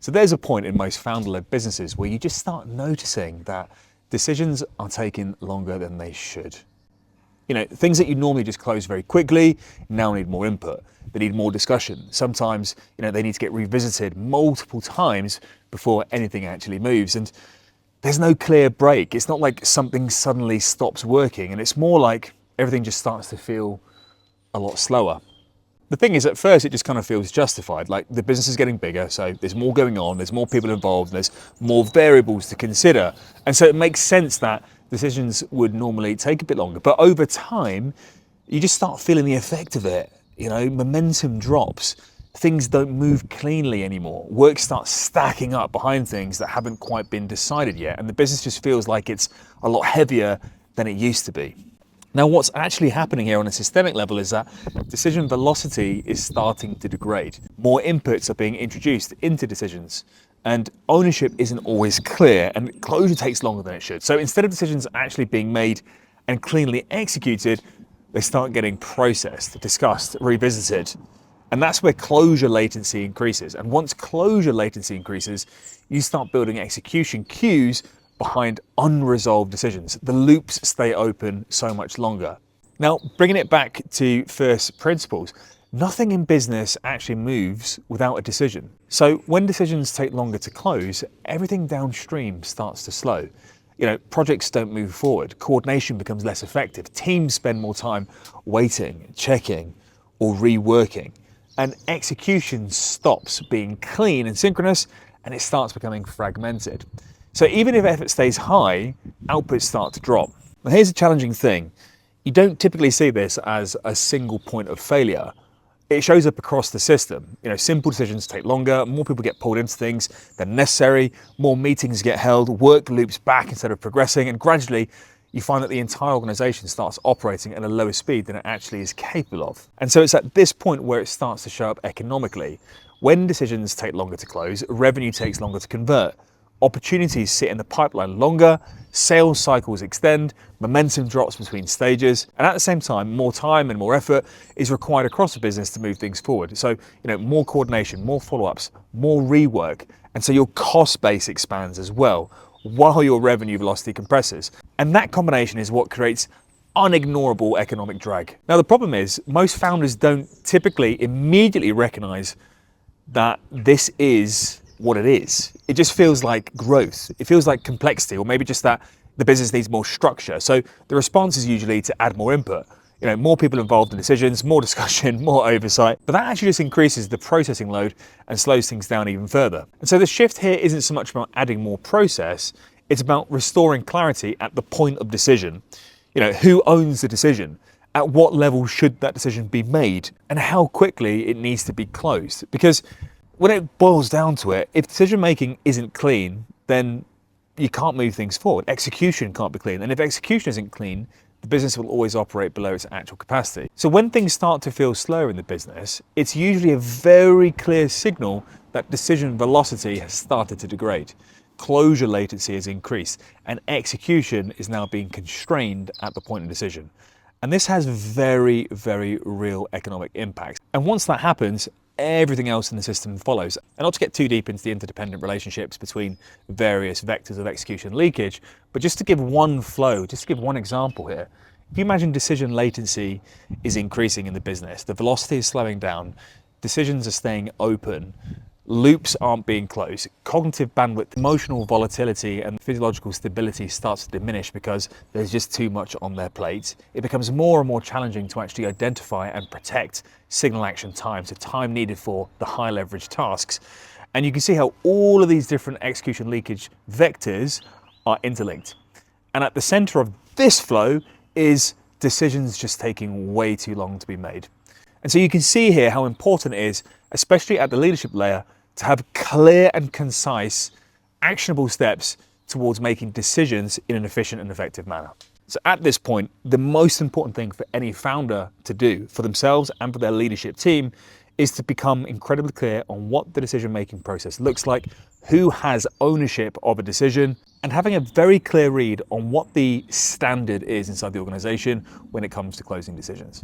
So there's a point in most founder-led businesses where you just start noticing that decisions are taking longer than they should. You know, things that you normally just close very quickly now need more input. They need more discussion. Sometimes, you know, they need to get revisited multiple times before anything actually moves. And there's no clear break. It's not like something suddenly stops working, and it's more like everything just starts to feel a lot slower. The thing is, at first, it just kind of feels justified. Like the business is getting bigger, so there's more going on, there's more people involved, there's more variables to consider. And so it makes sense that decisions would normally take a bit longer. But over time, you just start feeling the effect of it. You know, momentum drops. Things don't move cleanly anymore. Work starts stacking up behind things that haven't quite been decided yet. And the business just feels like it's a lot heavier than it used to be. Now, what's actually happening here on a systemic level is that decision velocity is starting to degrade. More inputs are being introduced into decisions, and ownership isn't always clear, and closure takes longer than it should. So instead of decisions actually being made and cleanly executed, they start getting processed, discussed, revisited. And that's where closure latency increases. And once closure latency increases, you start building execution queues behind unresolved decisions. The loops stay open so much longer. Now, bringing it back to first principles, nothing in business actually moves without a decision. So when decisions take longer to close, everything downstream starts to slow. You know, projects don't move forward, coordination becomes less effective, teams spend more time waiting, checking, or reworking, and execution stops being clean and synchronous, and it starts becoming fragmented. So even if effort stays high, outputs start to drop. Now here's a challenging thing. You don't typically see this as a single point of failure. It shows up across the system. You know, simple decisions take longer, more people get pulled into things than necessary, more meetings get held, work loops back instead of progressing, and gradually you find that the entire organization starts operating at a lower speed than it actually is capable of. And so it's at this point where it starts to show up economically. When decisions take longer to close, revenue takes longer to convert. Opportunities sit in the pipeline longer, sales cycles extend, momentum drops between stages, and at the same time, more time and more effort is required across the business to move things forward. So, you know, more coordination, more follow-ups, more rework, and so your cost base expands as well, while your revenue velocity compresses. And that combination is what creates unignorable economic drag. Now, the problem is most founders don't typically immediately recognize that this is what it is. It just feels like growth. It feels like complexity, or maybe just that the business needs more structure. So the response is usually to add more input. You know, more people involved in decisions, more discussion, more oversight. But that actually just increases the processing load and slows things down even further. And so the shift here isn't so much about adding more process, it's about restoring clarity at the point of decision. You know, who owns the decision? At what level should that decision be made? And how quickly it needs to be closed? Because when it boils down to it, if decision making isn't clean, then you can't move things forward. Execution can't be clean. And if execution isn't clean, the business will always operate below its actual capacity. So when things start to feel slower in the business, it's usually a very clear signal that decision velocity has started to degrade. Closure latency has increased, and execution is now being constrained at the point of decision. And this has very, very real economic impacts. And once that happens, everything else in the system follows. And not to get too deep into the interdependent relationships between various vectors of execution leakage, but just to give one flow, just to give one example here. If you imagine decision latency is increasing in the business, the velocity is slowing down, decisions are staying open, loops aren't being closed, cognitive bandwidth, emotional volatility and physiological stability starts to diminish because there's just too much on their plate. It becomes more and more challenging to actually identify and protect signal action time, so time needed for the high leverage tasks. And you can see how all of these different execution leakage vectors are interlinked. And at the center of this flow is decisions just taking way too long to be made. And so you can see here how important it is, especially at the leadership layer, to have clear and concise, actionable steps towards making decisions in an efficient and effective manner. So at this point, the most important thing for any founder to do for themselves and for their leadership team is to become incredibly clear on what the decision-making process looks like, who has ownership of a decision, and having a very clear read on what the standard is inside the organization when it comes to closing decisions.